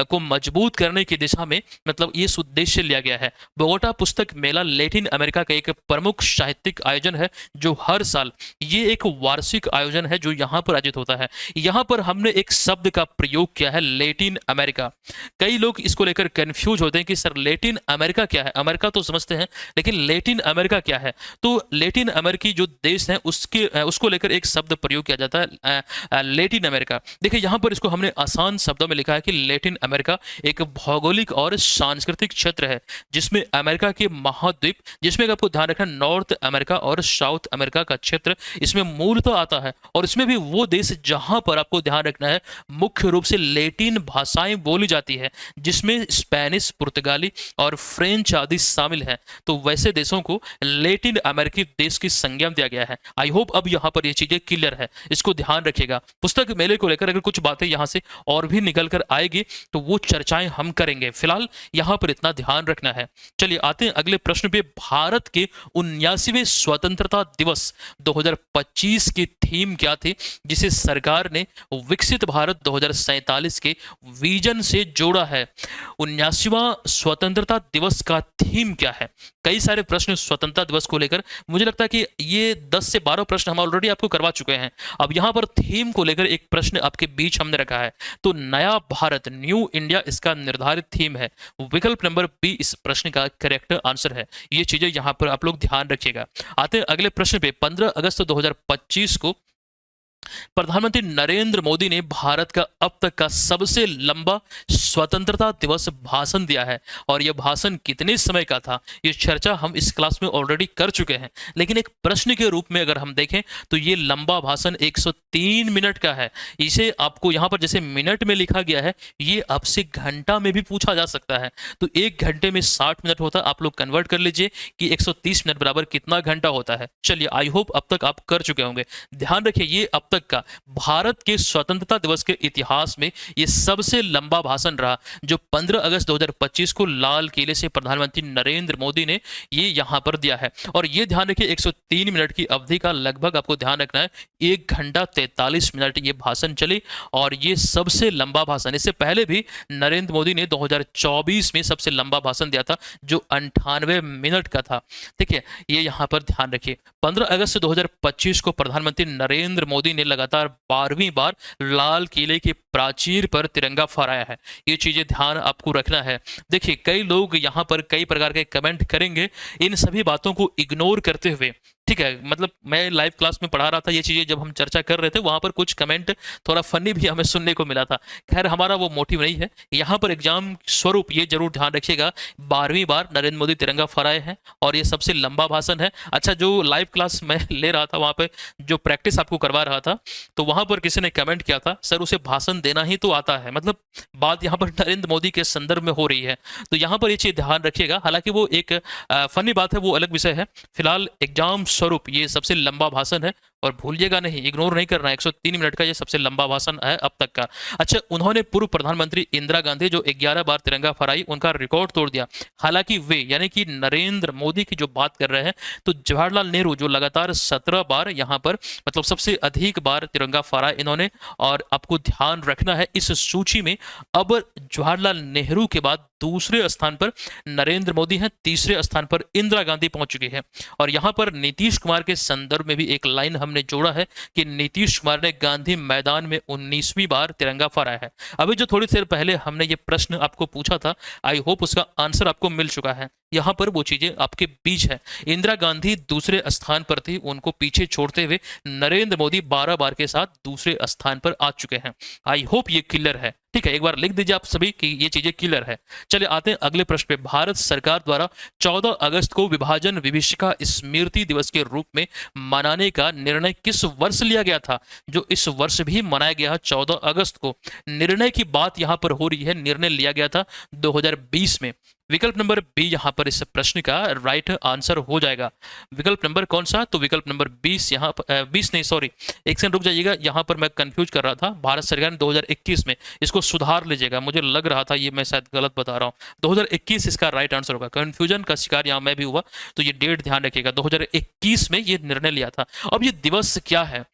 को मजबूत करने की दिशा में मतलब इस उद्देश्य लिया गया है। बोगोटा पुस्तक मेला लैटिन अमेरिका का एक प्रमुख साहित्यिक आयोजन है जो हर साल, ये एक वार्षिक आयोजन है जो यहाँ पर आयोजित होता है। यहाँ पर हमने एक शब्द का प्रयोग किया है लैटिन अमेरिका। कई लोग इसको लेकर कंफ्यूज होते हैं कि सर लैटिन अमेरिका क्या है? अमेरिका तो समझते हैं लेकिन लैटिन अमेरिका क्या है? तो लैटिन अमेरिकी जो देश है उसको लेकर एक शब्द प्रयोग किया जाता है लैटिन अमेरिका। देखिए यहाँ पर इसको हमने आसान शब्दों में लिखा है कि लैटिन अमेरिका एक भौगोलिक और सांस्कृतिक क्षेत्र है जिसमें अमेरिका के महाद्वीप, जिसमें आपको ध्यान रखना नॉर्थ अमेरिका और साउथ अमेरिका का क्षेत्र इसमें मूलतः आता है। और इसमें भी वो देश जहां पर आपको ध्यान रखना है मुख्य रूप से लैटिन भाषाएं बोली जाती है जिसमें स्पेनिश, पुर्तगाली और फ्रेंच आदि शामिल हैं। तो वैसे देशों को लैटिन अमेरिकी देश की संज्ञा दिया गया है। आई होप अब यहाँ पर ये चीजें क्लियर है, इसको ध्यान रखिएगा। पुस्तक मेले को लेकर अगर कुछ बातें यहाँ से और भी निकल कर आएगी तो वो चर्चाएं हम करेंगे, फिलहाल यहाँ पर इतना ध्यान रखना है। चलिए आते हैं अगले प्रश्न पे। भारत के 79वें स्वतंत्रता दिवस 2025 की थीम क्या थी जिसे सरकार ने विकसित भारत 2047 के विजन से जोड़ा है? 79वां स्वतंत्रता दिवस का थीम क्या है? कई सारे प्रश्न स्वतंत्रता दिवस को लेकर मुझे लगता है कि ये 10 से 12 प्रश्न हम ऑलरेडी आपको करवा चुके हैं। अब यहाँ पर थीम को लेकर एक प्रश्न आपके बीच हमने रखा है, तो नया भारत, न्यू इंडिया इसका निर्धारित थीम है। विकल्प नंबर बी इस प्रश्न का करेक्ट आंसर है। ये चीजें यहाँ पर आप लोग ध्यान रखिएगा। आते हैं अगले प्रश्न पे। 15 अगस्त 2025 को प्रधानमंत्री नरेंद्र मोदी ने भारत का अब तक का सबसे लंबा स्वतंत्रता दिवस भाषण दिया है, और यह भाषण कितने समय का था, ये चर्चा हम इस क्लास में ऑलरेडी कर चुके हैं। लेकिन एक प्रश्न के रूप में अगर हम देखें तो ये लंबा भाषण 103 मिनट का है। इसे आपको यहाँ पर जैसे मिनट में लिखा गया है, ये आपसे घंटा में भी पूछा जा सकता है। तो एक घंटे में 60 मिनट होता है, आप लोग कन्वर्ट कर लीजिए कि 130 मिनट बराबर कितना घंटा होता है। चलिए, आई होप अब तक आप कर चुके होंगे। ध्यान रखिए, ये अब तक का भारत के स्वतंत्रता दिवस के इतिहास में ये सबसे लंबा भाषण रहा, जो 15 अगस्त 2025 को लाल किले से प्रधानमंत्री नरेंद्र मोदी ने ये यहां पर दिया है। और ये ध्यान रखिए, 103 मिनट की अवधि का लगभग आपको ध्यान रखना है, 1 घंटा 43 मिनट ये भाषण चली, और ये सबसे लंबा भाषण। इससे पहले भी नरेंद्र मोदी ने 2024 में सबसे लंबा भाषण दिया था, जो 98 मिनट का था। ठीक है, ये यहां पर ध्यान रखिए। 15 अगस्त 2025 को प्रधानमंत्री नरेंद्र मोदी ने लगातार 12वीं बार लाल किले के प्राचीर पर तिरंगा फहराया है। ये चीजें ध्यान आपको रखना है। देखिए, कई लोग यहाँ पर कई प्रकार के कमेंट करेंगे, इन सभी बातों को इग्नोर करते हुए। ठीक है, मतलब मैं लाइव क्लास में पढ़ा रहा था, ये चीज़ें जब हम चर्चा कर रहे थे वहाँ पर कुछ कमेंट थोड़ा फनी भी हमें सुनने को मिला था। खैर, हमारा वो मोटिव नहीं है। यहाँ पर एग्जाम स्वरूप ये जरूर ध्यान रखिएगा, 12वीं बार नरेंद्र मोदी तिरंगा फहराए हैं और ये सबसे लंबा भाषण है। अच्छा, जो लाइव क्लास मैं ले रहा था, वहाँ पे जो प्रैक्टिस आपको करवा रहा था, तो वहाँ पर किसी ने कमेंट किया था, सर उसे भाषण देना ही तो आता है। मतलब बात यहाँ पर नरेंद्र मोदी के संदर्भ में हो रही है, तो यहाँ पर ये चीज़ ध्यान रखिएगा। हालांकि वो एक फनी बात है, वो अलग विषय है। फिलहाल एग्जाम स्वरूप ये सबसे लंबा भाषण है, और भूलिएगा नहीं, इग्नोर नहीं करना। 103 मिनट का ये सबसे लंबा भाषण है अब तक का। अच्छा, उन्होंने पूर्व प्रधानमंत्री इंदिरा गांधी जो 11 बार तिरंगा फहराई, उनका रिकॉर्ड तोड़ दिया। हालांकि वे यानी कि नरेंद्र मोदी की जो बात कर रहे हैं, तो जवाहरलाल नेहरू जो लगातार 17 बार यहाँ पर मतलब सबसे अधिक बार तिरंगा फहराए इन्होंने। और आपको ध्यान रखना है, इस सूची में अब जवाहरलाल नेहरू के बाद दूसरे स्थान पर नरेंद्र मोदी हैं, तीसरे स्थान पर इंदिरा गांधी पहुंच चुकी है। और यहाँ पर नीतीश कुमार के संदर्भ में भी एक लाइन हमने जोड़ा है कि नीतीश कुमार ने गांधी मैदान में 19वीं बार तिरंगा फहराया है। अभी जो थोड़ी देर पहले हमने ये प्रश्न आपको पूछा था, आई होप उसका आंसर आपको मिल चुका है। यहाँ पर वो चीजें आपके बीच है। इंदिरा गांधी दूसरे स्थान पर थी, उनको पीछे छोड़ते हुए नरेंद्र मोदी 12 बार के साथ दूसरे स्थान पर आ चुके हैं। आई होप ये क्लियर है। ठीक है, एक बार लिख दीजिए आप सभी कि ये चीजें क्लियर है। चलिए आते हैं अगले प्रश्न पे। भारत सरकार द्वारा 14 अगस्त को विभाजन विभीषिका स्मृति दिवस के रूप में मनाने का निर्णय किस वर्ष लिया गया था, जो इस वर्ष भी मनाया गया है 14 अगस्त को। निर्णय की बात यहाँ पर हो रही है, निर्णय लिया गया था 2020 में। विकल्प नंबर बी यहाँ पर इस प्रश्न का राइट आंसर हो जाएगा। विकल्प नंबर कौन सा, तो विकल्प नंबर 20। यहाँ 20 नहीं, सॉरी, एक सेकंड रुक जाइएगा, यहाँ पर मैं कंफ्यूज कर रहा था। भारत सरकार ने 2021 में, इसको सुधार लीजिएगा, मुझे लग रहा था ये मैं शायद गलत बता रहा हूँ। 2021 इसका राइट आंसर होगा। कंफ्यूजन का शिकार यहाँ मैं भी हुआ, तो ये डेट ध्यान रखिएगा, 2021 में ये निर्णय लिया था। अब ये दिवस क्या है,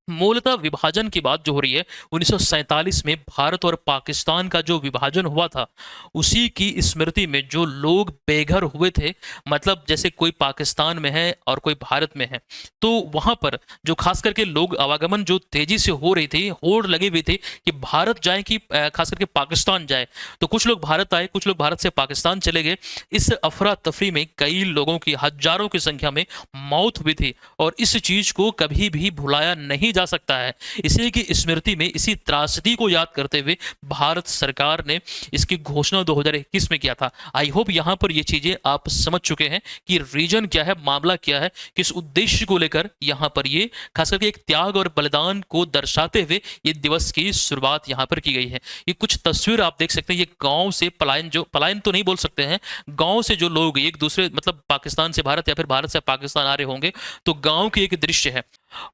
मूलतः विभाजन की बात जो हो रही है, 1947 में भारत और पाकिस्तान का जो विभाजन हुआ था, उसी की स्मृति में जो लोग बेघर हुए थे, मतलब जैसे कोई पाकिस्तान में है और कोई भारत में है, तो वहां पर जो खास करके लोग आवागमन जो तेजी से हो रही थी, होड़ लगी हुई थी कि भारत जाए कि खास करके पाकिस्तान जाए, तो कुछ लोग भारत आए, कुछ लोग भारत से पाकिस्तान चले गए। इस अफरा तफरी में कई लोगों की, हजारों की संख्या में मौत हुई थी, और इस चीज को कभी भी भुलाया नहीं जा सकता है। इसी की स्मृति में, इसी त्रासदी को याद करते हुए भारत सरकार ने इसकी घोषणा 2021 में किया था। आई होप यहां पर ये चीजें आप समझ चुके हैं कि रीजन क्या है, मामला क्या है, किस उद्देश्य को लेकर यहां पर ये खास करके एक त्याग और बलिदान को दर्शाते हुए ये दिवस की शुरुआत यहां पर की गई है। ये कुछ तस्वीर आप देख सकते हैं, ये गांव से पलायन, जो पलायन तो नहीं बोल सकते हैं, गांव से जो लोग एक दूसरे मतलब पाकिस्तान से भारत या फिर भारत से पाकिस्तान आ रहे होंगे, तो गांव की एक दृश्य है।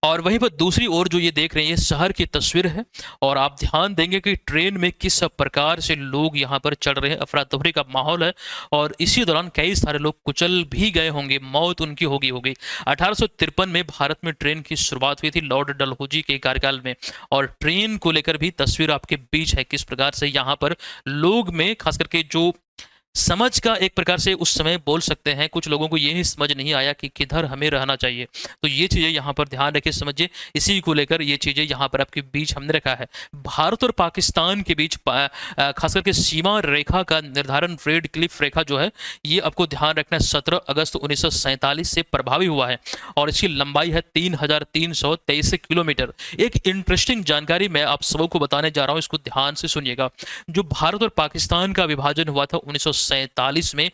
और वहीं पर दूसरी ओर जो ये देख रहे हैं, ये शहर की तस्वीर है, और आप ध्यान देंगे कि ट्रेन में किस प्रकार से लोग यहाँ पर चढ़ रहे हैं, अफरा तफरी का माहौल है, और इसी दौरान कई सारे लोग कुचल भी गए होंगे, मौत उनकी होगी। 1853 में भारत में ट्रेन की शुरुआत हुई थी लॉर्ड डलहौजी के कार्यकाल में, और ट्रेन को लेकर भी तस्वीर आपके बीच है, किस प्रकार से यहाँ पर लोग में खास करके जो समझ का एक प्रकार से उस समय बोल सकते हैं, कुछ लोगों को यही समझ नहीं आया कि किधर हमें रहना चाहिए। तो ये चीज़ें यहाँ पर ध्यान रखिए, समझिए। इसी को लेकर ये चीज़ें यहाँ पर आपके बीच हमने रखा है। भारत और पाकिस्तान के बीच खास करके सीमा रेखा का निर्धारण, रेड क्लिफ रेखा जो है, ये आपको ध्यान रखना है 17 अगस्त 1947 से प्रभावी हुआ है और इसकी लंबाई है 3,323 किलोमीटर। एक इंटरेस्टिंग जानकारी मैं आप सबों को बताने जा रहा हूँ, इसको ध्यान से सुनिएगा। जो भारत और पाकिस्तान का विभाजन हुआ था 1947 में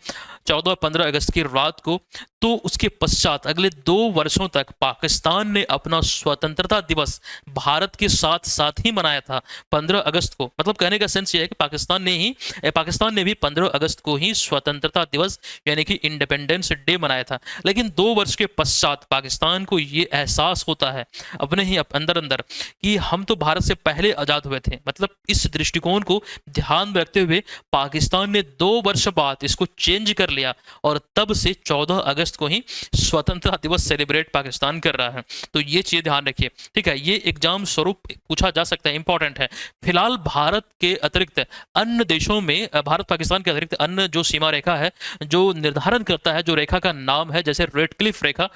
14-15 अगस्त की रात को, तो उसके पश्चात अगले 2 वर्षों तक पाकिस्तान ने अपना स्वतंत्रता दिवस भारत के साथ साथ ही मनाया था 15 अगस्त को। मतलब कहने का सेंस ये है कि पाकिस्तान ने भी 15 अगस्त को ही स्वतंत्रता दिवस यानी कि इंडिपेंडेंस डे मनाया था। लेकिन 2 वर्ष के पश्चात पाकिस्तान को ये एहसास होता है अपने ही अंदर अंदर कि हम तो भारत से पहले आज़ाद हुए थे। मतलब इस दृष्टिकोण को ध्यान में रखते हुए पाकिस्तान ने 2 वर्ष बाद इसको चेंज कर लिया और तब से 14 अगस्त को ही स्वतंत्रता दिवस सेलिब्रेट पाकिस्तान कर रहा है। तो ये चीज़ ध्यान रखिए, ठीक है। ये एग्जाम स्वरूप पूछा जा सकता है, इंपॉर्टेंट है। फिलहाल भारत के अतिरिक्त अन्य देशों में, भारत पाकिस्तान के अतिरिक्त अन्य जो सीमा रेखा है जो निर्धारण करता है, जो रेखा का नाम है, जैसे रेड क्लिफ रेखा,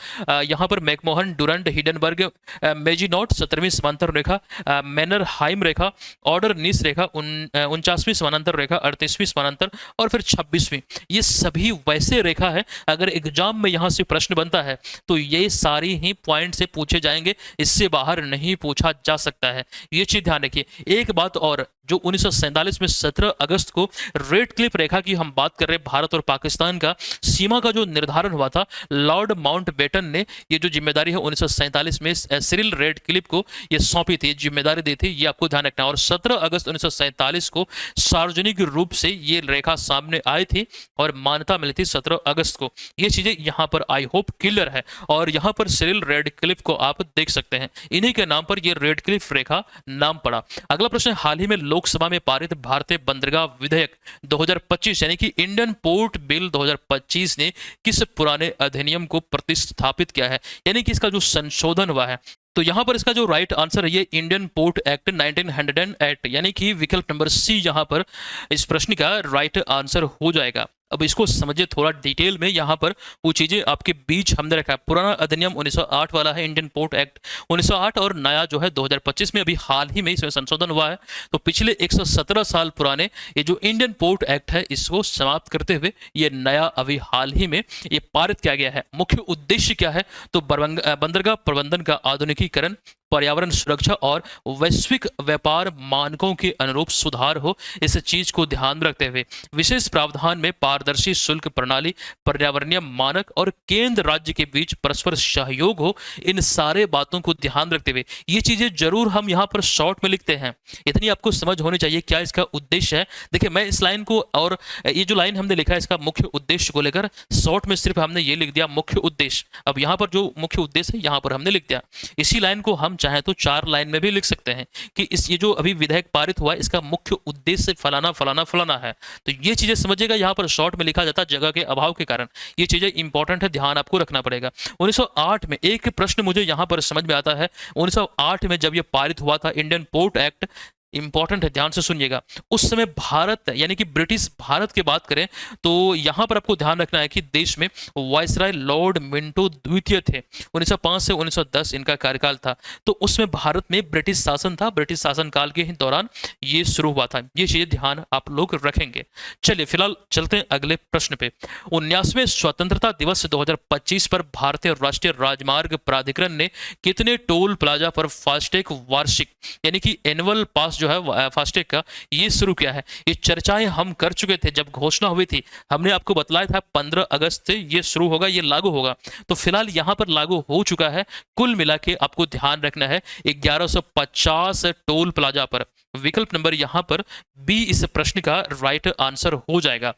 यहाँ पर मैकमोहन डुरंड हिडनबर्ग मेजिनॉट 17वीं समांतर रेखा, मैनरहाइम रेखा, ऑर्डर नीस रेखा 49वीं समानांतर रेखा, 38वीं समानांतर और फिर 26वीं, ये सभी वैसे रेखा है अगर एग्जाम में यहाँ से प्रश्न बनता है तो ये सारी ही पॉइंट से पूछे जाएंगे, इससे बाहर नहीं पूछा जा सकता है। ये चीज ध्यान रखिए। एक बात और, जो 1947 में 17 अगस्त को रेड क्लिफ रेखा की हम बात कर रहे हैं, भारत और पाकिस्तान का सीमा का जो निर्धारण हुआ था, लॉर्ड माउंटबेटन ने ये जो जिम्मेदारी है 1947 में सिरिल रेड क्लिफ को ये सौंपी थी, जिम्मेदारी दी थी, ये आपको ध्यान रखना है। और 17 अगस्त 1947 को सार्वजनिक रूप से ये रेखा सामने आई थी और मान्यता मिली थी 17 अगस्त को। ये चीजें यहाँ पर आई होप क्लियर है और यहाँ पर सिरिल रेड क्लिफ को आप देख सकते हैं, इन्हीं के नाम पर ये रेड क्लिफ रेखा नाम पड़ा। अगला प्रश्न, हाल ही में लोकसभा में पारित भारतीय बंदरगाह विधेयक 2025 यानी कि इंडियन पोर्ट बिल 2025 ने किस पुराने अधिनियम को प्रतिस्थापित किया है, यानी कि इसका जो संशोधन हुआ है। तो यहां पर इसका जो राइट आंसर है ये इंडियन पोर्ट एक्ट 1908, यानी कि विकल्प नंबर सी यहां पर इस प्रश्न का राइट आंसर हो जाएगा। अब इसको समझिए थोड़ा डिटेल में, यहाँ पर वो चीज़ें आपके बीच हमने रखा है। पुराना अधिनियम 1908 वाला है, इंडियन पोर्ट एक्ट 1908, और नया जो है 2025 में अभी हाल ही में इसमें संशोधन हुआ है। तो पिछले 117 साल पुराने ये जो इंडियन पोर्ट एक्ट है, इसको समाप्त करते हुए ये नया अभी हाल ही में ये पारित किया गया है। मुख्य उद्देश्य क्या है, तो बंदरगाह प्रबंधन का आधुनिकीकरण, पर्यावरण सुरक्षा और वैश्विक व्यापार मानकों के अनुरूप सुधार हो, इस चीज को ध्यान में रखते हुए विशेष प्रावधान में पारदर्शी शुल्क प्रणाली, पर्यावरणीय मानक और केंद्र राज्य के बीच परस्पर सहयोग हो, इन सारे बातों को ध्यान रखते हुए ये चीजें जरूर हम यहाँ पर शॉर्ट में लिखते हैं। इतनी आपको समझ होनी चाहिए क्या इसका उद्देश्य है। देखिए मैं इस लाइन को, और ये जो लाइन हमने लिखा है इसका मुख्य उद्देश्य को लेकर शॉर्ट में सिर्फ हमने ये लिख दिया मुख्य उद्देश्य। अब यहाँ पर जो मुख्य उद्देश्य है यहाँ पर हमने लिख दिया। इसी लाइन को हम चाहे तो 4 लाइन में भी लिख सकते हैं कि इस ये जो अभी विधेयक पारित हुआ है इसका मुख्य उद्देश्य फलाना फलाना फलाना है। तो ये चीजें समझिएगा, यहाँ पर शॉर्ट में लिखा जाता है जगह के अभाव के कारण। ये चीजें इंपॉर्टेंट है, ध्यान आपको रखना पड़ेगा। 1908 में एक प्रश्न मुझे यहाँ पर समझ में आता है, 1908 में जब ये पारित हुआ था इंडियन पोर्ट एक्ट, इंपॉर्टेंट है, ध्यान से सुनिएगा। उस समय भारत यानी कि ब्रिटिश भारत की बात करें तो यहां पर आपको ध्यान रखना है कि देश में वायसराय लॉर्ड मिंटो द्वितीय थे। 1905 से 1910 इनका कार्यकाल था। तो उसमें भारत में ब्रिटिश शासन था, ब्रिटिश शासन काल के दौरान ये शुरू हुआ था। ये चीजें ध्यान आप लोग रखेंगे। चलिए फिलहाल चलते हैं अगले प्रश्न पे। 19वें स्वतंत्रता दिवस 2025 पर भारतीय राष्ट्रीय राजमार्ग प्राधिकरण ने कितने टोल प्लाजा पर फास्टैग वार्षिक यानी कि एनुअल पास जो है फास्टैग का ये शुरू किया है। ये चर्चाएं हम कर चुके थे जब घोषणा हुई थी, हमने आपको बतलाया था 15 अगस्त से ये शुरू होगा, ये लागू होगा। तो फिलहाल यहां पर लागू हो चुका है। कुल मिला के आपको ध्यान रखना है 1150 टोल प्लाजा पर। विकल्प नंबर यहां पर बी इस प्रश्न का राइट आंसर हो जाएगा।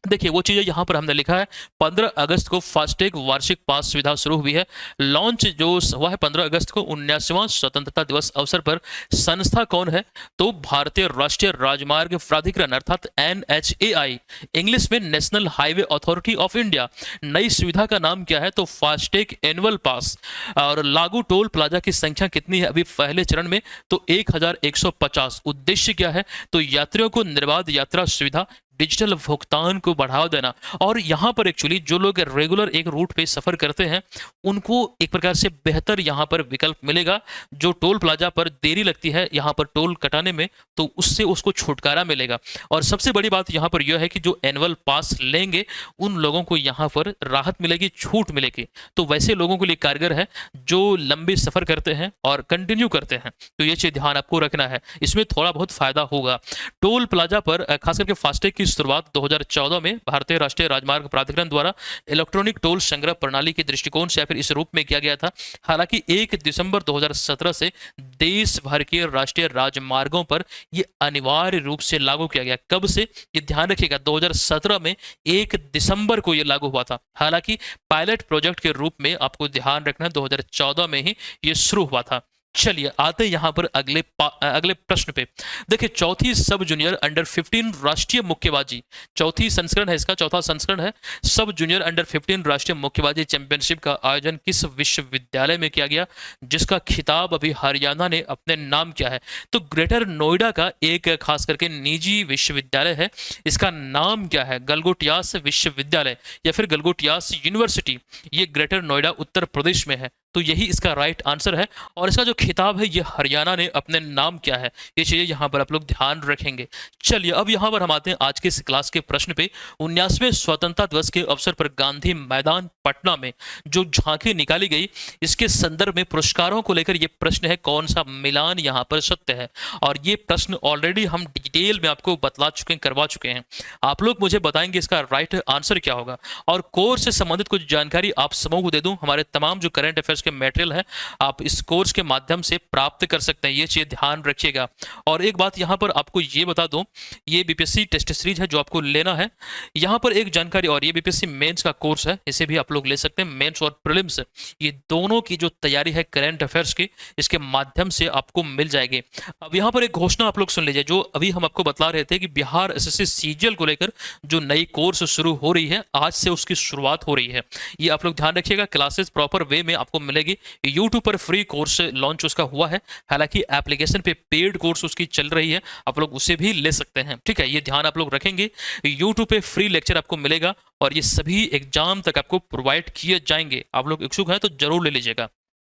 देखिए वो चीज़ें यहाँ पर हमने लिखा है 15 अगस्त को फास्टैग वार्षिक पास सुविधा शुरू हुई है। लॉन्च जो हुआ है 15 अगस्त को 19वां स्वतंत्रता दिवस अवसर पर। संस्था कौन है, तो भारतीय राष्ट्रीय राजमार्ग प्राधिकरण अर्थात NHAI, इंग्लिश में national highway authority of India. नई सुविधा का नाम क्या है, तो फास्टैग एनुअल पास। और लागू टोल प्लाजा की संख्या कितनी है अभी पहले चरण में, तो 1150। उद्देश्य क्या है, तो यात्रियों को निर्बाध यात्रा सुविधा, डिजिटल भुगतान को बढ़ावा देना। और यहाँ पर एक्चुअली जो लोग रेगुलर एक रूट पे सफ़र करते हैं उनको एक प्रकार से बेहतर यहाँ पर विकल्प मिलेगा। जो टोल प्लाजा पर देरी लगती है यहाँ पर टोल कटाने में, तो उससे उसको छुटकारा मिलेगा। और सबसे बड़ी बात यहाँ पर यह है कि जो एनुअल पास लेंगे उन लोगों को यहाँ पर राहत मिलेगी, छूट मिलेगी। तो वैसे लोगों के लिए कारगर है जो लंबे सफ़र करते हैं और कंटिन्यू करते हैं, तो ये चीज़ ध्यान आपको रखना है, इसमें थोड़ा बहुत फ़ायदा होगा। टोल प्लाजा पर खास करके फास्टैग की शुरुआत 2014 में भारतीय राष्ट्रीय राजमार्ग प्राधिकरण द्वारा इलेक्ट्रॉनिक टोल संग्रह प्रणाली के दृष्टिकोण से या फिर इस रूप में किया गया था। हालांकि 1 दिसंबर 2017 से देश भर के राष्ट्रीय राजमार्गों पर ये अनिवार्य रूप से लागू किया गया। कब से, ये ध्यान रखिएगा, 2017 में 1 दिसंबर को ये लागू हुआ था। हालांकि पायलट प्रोजेक्ट के रूप में आपको ध्यान रखना 2014 में ही ये शुरू हुआ था। चलिए आते यहाँ पर अगले प्रश्न पे। देखिए, चौथी सब जूनियर अंडर 15 राष्ट्रीय मुक्केबाजी, चौथी संस्करण है इसका, चौथा संस्करण है सब जूनियर अंडर 15 राष्ट्रीय मुक्केबाजी चैंपियनशिप का आयोजन किस विश्वविद्यालय में किया गया, जिसका खिताब अभी हरियाणा ने अपने नाम किया है। तो ग्रेटर नोएडा का एक खास करके निजी विश्वविद्यालय है, इसका नाम क्या है? गलगोटियास विश्वविद्यालय या फिर गलगोटियास यूनिवर्सिटी। ये ग्रेटर नोएडा उत्तर प्रदेश में है, तो यही इसका राइट आंसर है। और इसका जो खिताब है ये हरियाणा ने अपने नाम किया है, ये चीज़ें यहाँ पर आप लोग ध्यान रखेंगे। चलिए अब यहाँ पर हम आते हैं आज के इस क्लास के प्रश्न पे। 19वें स्वतंत्रता दिवस के अवसर पर गांधी मैदान पटना में जो झांकी निकाली गई, इसके संदर्भ में पुरस्कारों को लेकर ये प्रश्न है, कौन सा मिलान यहाँ पर सत्य है? और ये प्रश्न ऑलरेडी हम डिटेल में आपको बतला चुके हैं, करवा चुके हैं। आप लोग मुझे बताएंगे इसका राइट आंसर क्या होगा। और कोर्स से संबंधित कुछ जानकारी आप समूह को दे दूं, हमारे तमाम जो करंट अफेयर्स के मटेरियल है आप इस कोर्स के माध्यम से प्राप्त कर सकते हैं, ये चीज़ ध्यान रखिएगा। और एक बात यहाँ पर आपको ये बता दूं, ये बीपीएससी टेस्ट सीरीज है जो आपको लेना है। यहाँ पर एक जानकारी और, ये बीपीएससी मेंस का कोर्स है, इसे भी आप लोग ले सकते हैं। मेंस और प्रीलिम्स ये दोनों की जो तैयारी है करंट अफेयर्स की, इसके माध्यम से आपको मिल जाएगी। अब यहाँ पर एक घोषणा आप लोग सुन लीजिए, जो अभी हम आपको बता रहे थे कि बिहार एसएससी सीजीएल को लेकर जो नई कोर्स शुरू हो रही है, आज से उसकी शुरुआत हो रही है। ये आप लोग ध्यान रखिएगा, क्लासेस प्रॉपर वे में आपको मिलेगी। यूट्यूब पर फ्री कोर्स लॉन्च उसका हुआ है, हालांकि एप्लीकेशन पे पेड कोर्स उसकी चल रही है, आप लोग उसे भी ले सकते हैं। ठीक है, ये ध्यान आप लोग रखेंगे। यूट्यूब पे फ्री लेक्चर आपको मिलेगा और ये सभी एग्जाम तक आपको प्रोवाइड किए जाएंगे। आप लोग इच्छुक हैं तो जरूर ले लीजिएगा।